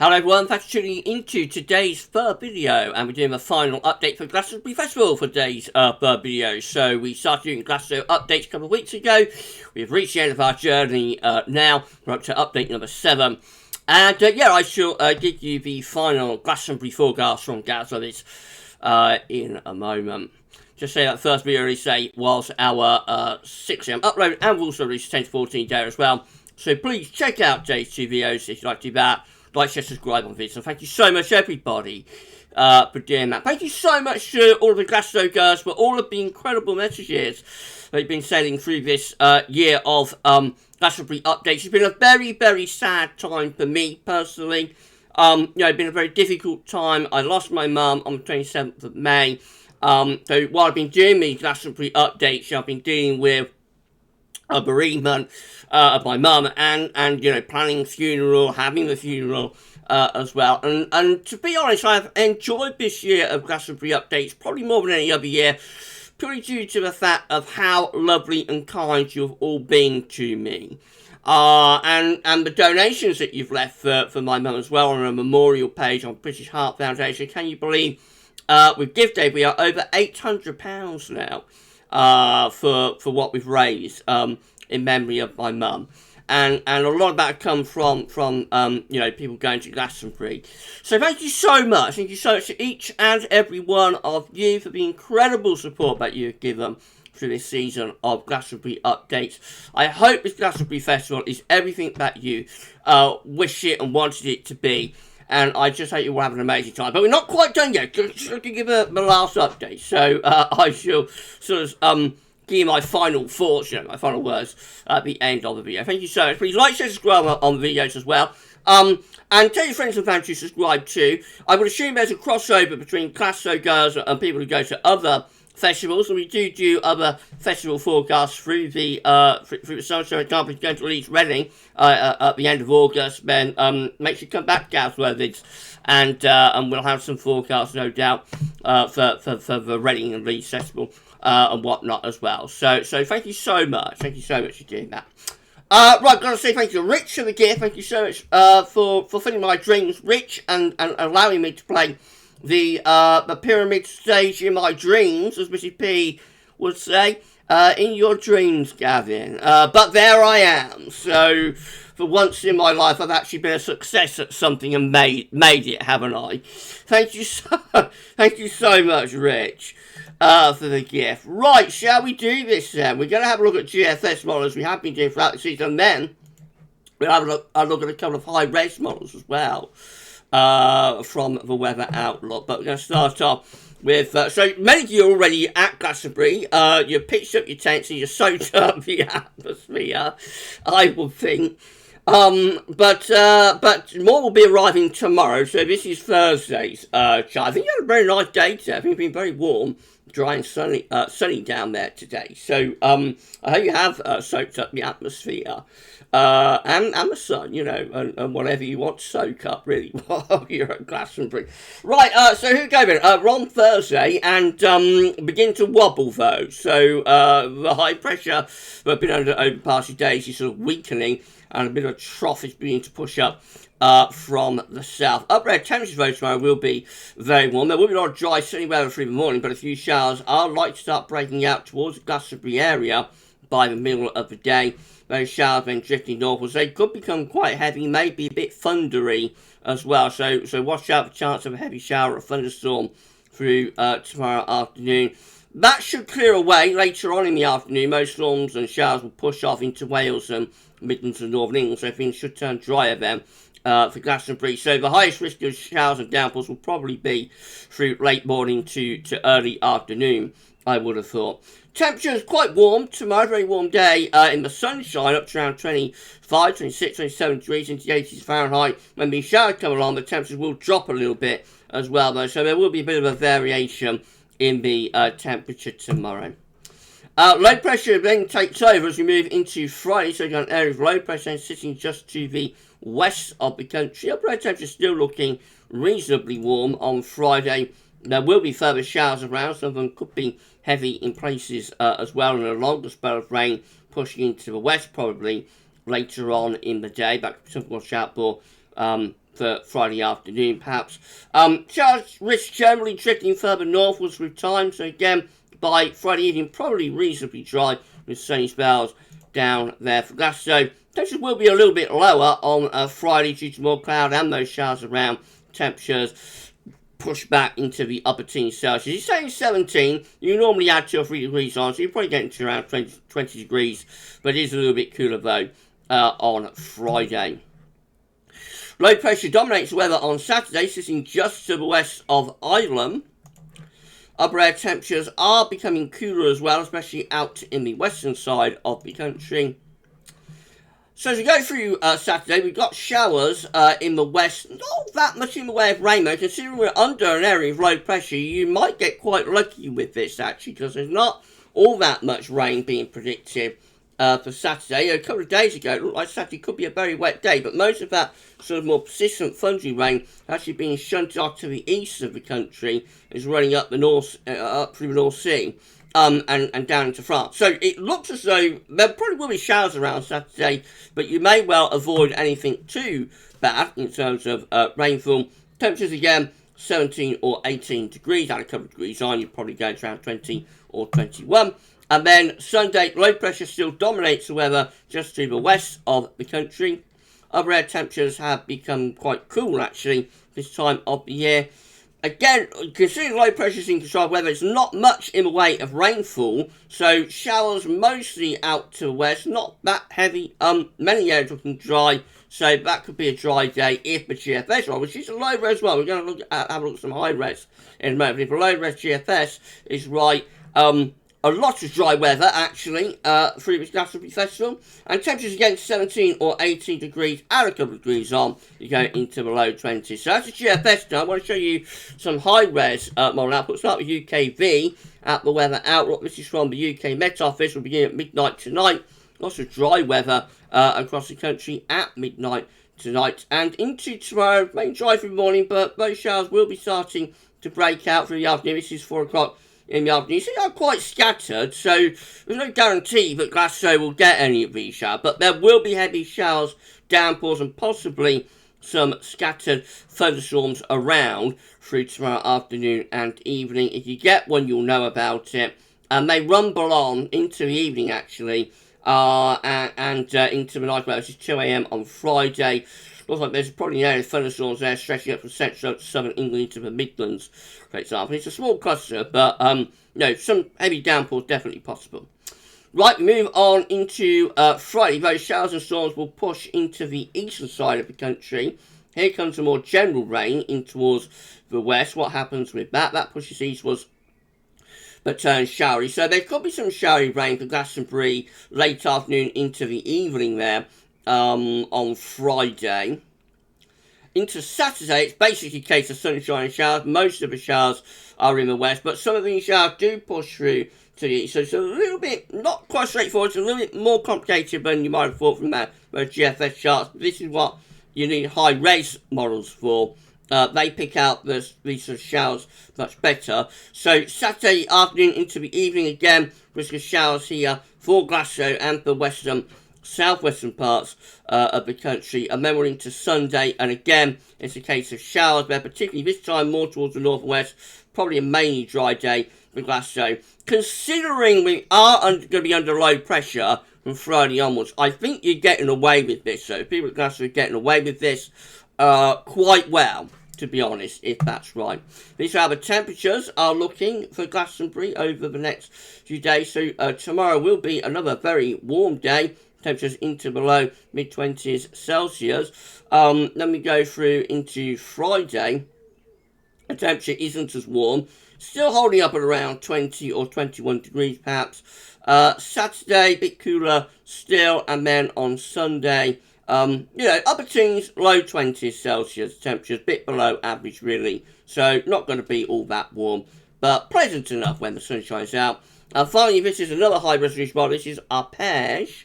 Hello everyone, thanks for tuning into today's third video, and we're doing a final update for Glastonbury Festival for today's third video. So we started doing Glasto updates a couple of weeks ago. We've reached the end of our journey now. We're up to update number 7. And yeah, I shall give you the final Glastonbury forecast from Glasto in a moment. Just say that first video release date was our 6 AM upload, and we'll also release 10 to 14 day as well. So please check out today's 2 videos if you'd like to do that. Like, share, subscribe on videos. So thank you so much, everybody, for doing that. Thank you so much to all of the Glasto girls for all of the incredible messages they've been sending through this year of Glastonbury updates. It's been a very, very sad time for me, personally. You know, it's been a very difficult time. I lost my mum on the 27th of May. So while I've been doing these Glastonbury updates, I've been dealing with a bereavement of my mum, and you know, planning funeral, having the funeral as well. And to be honest, I've enjoyed this year of Glastonbury updates probably more than any other year, purely due to the fact of how lovely and kind you've all been to me. And the donations that you've left for my mum as well on a memorial page on British Heart Foundation. Can you believe with Gift Day we are over £800 now for what we've raised in memory of my mum, and a lot of that comes from you know, people going to Glastonbury. So thank you so much to each and every one of you for the incredible support that you've given through this season of Glastonbury updates. I hope this Glastonbury Festival is everything that you wished it and wanted it to be. And I just hope you will have an amazing time. But we're not quite done yet. Just to give the last update. So I shall sort of give you my final thoughts, you know, my final words at the end of the video. Thank you so much. Please like, share, subscribe on the videos as well. And tell your friends and family to subscribe too. I would assume there's a crossover between Glasto girls and people who go to other festivals, and we do other festival forecasts through the summer. So, for example, if you're going to release Reading at the end of August, then make sure you come back to Gasworthy's, and we'll have some forecasts, no doubt, for the Reading and Leeds Festival and whatnot as well. So thank you so much. Thank you so much for doing that. Right, gotta say thank you to Rich for the gift. Thank you so much for fulfilling my dreams, Rich, and allowing me to play the pyramid stage in my dreams, as Mrs. P would say, in your dreams, Gavin. But there I am. So for once in my life, I've actually been a success at something and made it, haven't I? Thank you so much, Rich, for the gift. Right, shall we do this then? We're going to have a look at GFS models we have been doing throughout the season, and then we'll have a look at a couple of high-res models as well. From the weather outlook, but we're going to start off with so many of you are already at Glastonbury. You've pitched up your tents and you've soaked up the atmosphere, I would think. But more will be arriving tomorrow. So this is Thursday's chart. I think you had a very nice day today. I think it's been very warm, dry and sunny down there today. So I hope you have soaked up the atmosphere. And the sun, you know, and whatever you want to soak up, really, while you're at Glastonbury. Right, so who gave it? We're on Thursday, and begin to wobble, though. So the high pressure that been over the past few days is sort of weakening, and a bit of a trough is beginning to push up from the south. Upper temperatures, though, tomorrow will be very warm. There will be a lot of dry, sunny weather through the morning, but a few showers are likely to start breaking out towards the Glastonbury area by the middle of the day. Those showers then drifting northwards. They could become quite heavy, maybe a bit thundery as well. So watch out for chance of a heavy shower or thunderstorm through tomorrow afternoon. That should clear away later on in the afternoon. Most storms and showers will push off into Wales and Midlands and Northern England, so things should turn drier then for Glastonbury. So the highest risk of showers and downpours will probably be through late morning to early afternoon, I would have thought. Temperature is quite warm tomorrow, very warm day in the sunshine, up to around 25, 26, 27 degrees into the 80s Fahrenheit. When the showers come along, the temperatures will drop a little bit as well, though, so there will be a bit of a variation in the temperature tomorrow. Low pressure then takes over as we move into Friday, so you've got an area of low pressure sitting just to the west of the country. Upper temperature still looking reasonably warm on Friday. There will be further showers around. Some of them could be heavy in places as well, and a longer spell of rain pushing into the west probably later on in the day. That could be something to watch out for for Friday afternoon, perhaps. Showers risk generally drifting further northwards with time, so again, by Friday evening, probably reasonably dry with sunny spells down there for Glasto. Temperatures will be a little bit lower on Friday due to more cloud and those showers around. Temperatures push back into the upper teens Celsius. You're saying 17, you normally add 2 or 3 degrees on, so you're probably getting to around 20 degrees, but it is a little bit cooler though on Friday. Low pressure dominates weather on Saturday, sitting just to the west of Ireland. Upper air temperatures are becoming cooler as well, especially out in the western side of the country. So as we go through Saturday, we've got showers in the west, not that much in the way of rain, though. Considering we're under an area of low pressure, you might get quite lucky with this, actually, because there's not all that much rain being predicted for Saturday. A couple of days ago, it looked like Saturday could be a very wet day, but most of that sort of more persistent thundery rain actually being shunted off to the east of the country, is running up the north, up through the North Sea. And down into France. So it looks as though there probably will be showers around Saturday, but you may well avoid anything too bad in terms of rainfall. Temperatures again, 17 or 18 degrees, add a couple of degrees on, you're probably going to around 20 or 21. And then Sunday, low pressure still dominates the weather just to the west of the country. Upper air temperatures have become quite cool actually this time of the year. Again, considering low pressures in control of weather, it's not much in the way of rainfall, so showers mostly out to the west, not that heavy. Many areas looking dry, so that could be a dry day if the GFS are, which is a low res as well. We're going to have a look at some high res in a moment. If the low res GFS is right, a lot of dry weather actually through this Glastonbury Festival, and temperatures again 17 or 18 degrees, add a couple of degrees on, you go into the low 20s. So that's a GFS now. I want to show you some high res model output. Start with UKV at the weather outlook. This is from the UK Met Office. We'll begin at midnight tonight. Lots of dry weather across the country at midnight tonight and into tomorrow. Main dry through the morning, but those showers will be starting to break out through the afternoon. This is 4 o'clock in the afternoon. You see, they're quite scattered, so there's no guarantee that Glasto will get any of these showers, but there will be heavy showers, downpours, and possibly some scattered thunderstorms around through tomorrow afternoon and evening. If you get one, you'll know about it. And they rumble on into the evening, actually, and into the night, which is 2 a.m. on Friday. Looks like there's probably an area of thunderstorms there stretching up from central to southern England into the Midlands, for example. It's a small cluster, but no, some heavy downpours definitely possible. Right, we move on into Friday. Those showers and storms will push into the eastern side of the country. Here comes a more general rain in towards the west. What happens with that? That pushes eastwards but turns showery. So there could be some showery rain for Glastonbury late afternoon into the evening there on Friday. Into Saturday, it's basically a case of sunshine and showers. Most of the showers are in the west, but some of these showers do push through to the east. So it's a little bit, not quite straightforward, it's a little bit more complicated than you might have thought from that GFS charts. This is what you need high-res models for. They pick out these sort of showers much better. So Saturday afternoon into the evening again, risk of showers here for Glasto and the southwestern parts of the country. And then we're into Sunday, and again, it's a case of showers there, particularly this time more towards the northwest. Probably a mainly dry day for Glasto. Considering we are going to be under low pressure from Friday onwards, I think you're getting away with this. So people at Glasto are getting away with this quite well, to be honest, if that's right. These are how the temperatures are looking for Glastonbury over the next few days. So tomorrow will be another very warm day. Temperatures into below mid-20s Celsius. Then we go through into Friday. The temperature isn't as warm. Still holding up at around 20 or 21 degrees perhaps. Saturday, a bit cooler still. And then on Sunday, upper teens, low 20s Celsius temperatures, bit below average really, so not going to be all that warm, but pleasant enough when the sun shines out. And finally, this is another high resolution model. This is Arpege,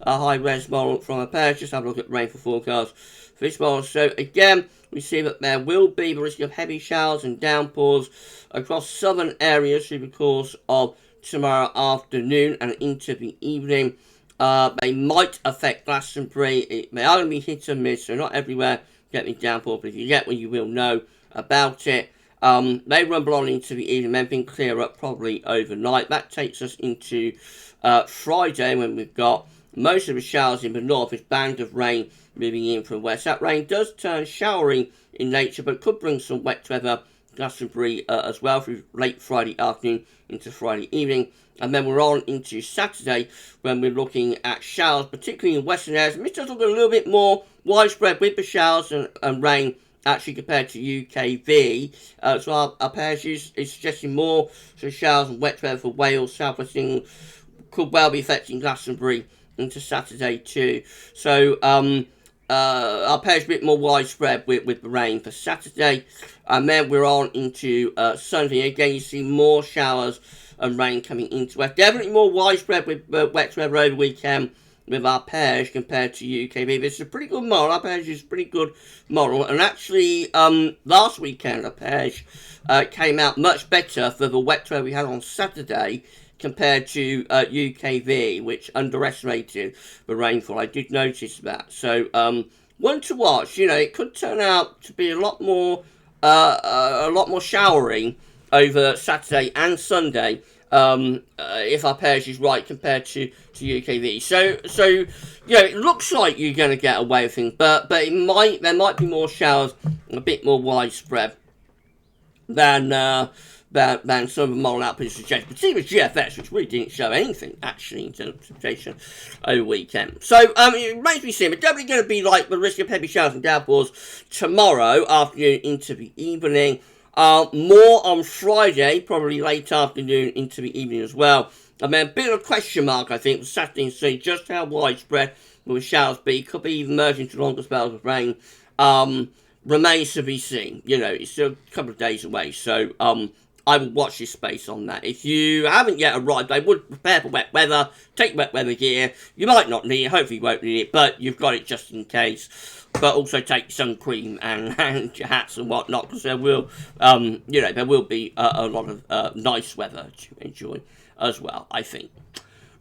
a high res model from Arpege. Just have a look at rainfall forecast for this model. So again, we see that there will be the risk of heavy showers and downpours across southern areas through the course of tomorrow afternoon and into the evening. They might affect Glastonbury. They are going to be hit and miss, so not everywhere getting downpour, but if you get one, you will know about it. They rumble on into the evening, then things clear up probably overnight. That takes us into Friday, when we've got most of the showers in the north, this band of rain moving in from west. That rain does turn showery in nature, but could bring some wet weather Glastonbury as well through late Friday afternoon into Friday evening. And then we're on into Saturday, when we're looking at showers, particularly in western areas. This does look a little bit more widespread with the showers and rain actually compared to UKV. So our pairs is suggesting more sort of showers and wet weather for Wales, South West England, could well be affecting Glastonbury into Saturday too. So our pairs a bit more widespread with the rain for Saturday. And then we're on into Sunday. Again, you see more showers and rain coming into west. Definitely more widespread with wet weather over the weekend with our pairs compared to UKV. This is a pretty good model. Our pairs is a pretty good model. And actually, last weekend, our pairs came out much better for the wet weather we had on Saturday compared to UKV, which underestimated the rainfall. I did notice that. So, one to watch. You know, it could turn out to be a lot more showery over Saturday and Sunday, if our pairs is right compared to UKV. So you know, it looks like you're going to get away with things, but there might be more showers, a bit more widespread than some of the model outputs suggest. But see the GFS, which really didn't show anything actually in terms of precipitation over the weekend. So it remains to be seen. But definitely going to be like the risk of heavy showers and downpours tomorrow afternoon into the evening. More on Friday, probably late afternoon into the evening as well. And then a bit of a question mark, I think, for Saturday and Sunday, just how widespread will the showers be. Could be even merging into longer spells of rain. Remains to be seen. You know, it's still a couple of days away. So, I will watch this space on that. If you haven't yet arrived, I would prepare for wet weather. Take wet weather gear. You might not need it. Hopefully you won't need it, but you've got it just in case. But also take sun cream and your hats and whatnot, because there will, there will be a lot of nice weather to enjoy as well, I think.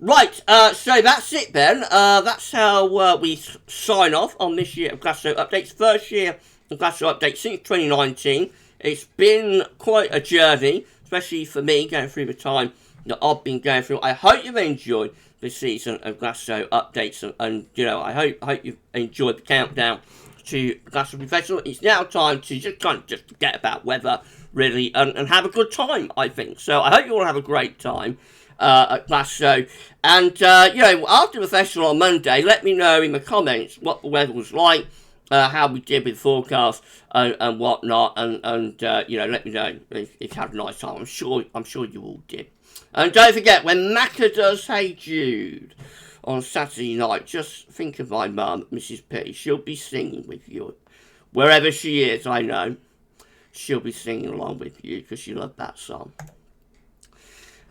Right, so that's it then. That's how we sign off on this year of Glasto Updates. First year of Glasto Updates since 2019. It's been quite a journey, especially for me, going through the time that I've been going through. I hope you've enjoyed this season of Glasto Updates, and you know, I hope you've enjoyed the countdown to Glastonbury Festival. It's now time to just forget about weather, really, and have a good time, I think. So I hope you all have a great time at Glasto. And, after the festival on Monday, let me know in the comments what the weather was like, how we did with forecast and whatnot, and let me know if you had a nice time. I'm sure you all did. And don't forget, when Macca does Hey Jude on Saturday night, just think of my mum, Mrs. P. She'll be singing with you. Wherever she is, I know. She'll be singing along with you because she loved that song.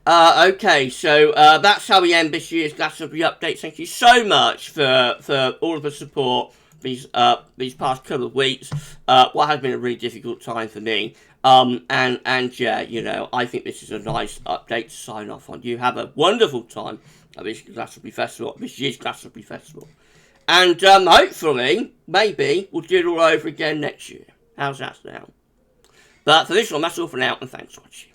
Okay, so that's how we end this year's Glastonbury Updates. Thank you so much for all of the support these past couple of weeks. What has been a really difficult time for me. I think this is a nice update to sign off on. You have a wonderful time at this Glastonbury Festival, this year's Glastonbury Festival. And hopefully, maybe, we'll do it all over again next year. How's that sound? But for this one, that's all for now, and thanks for watching.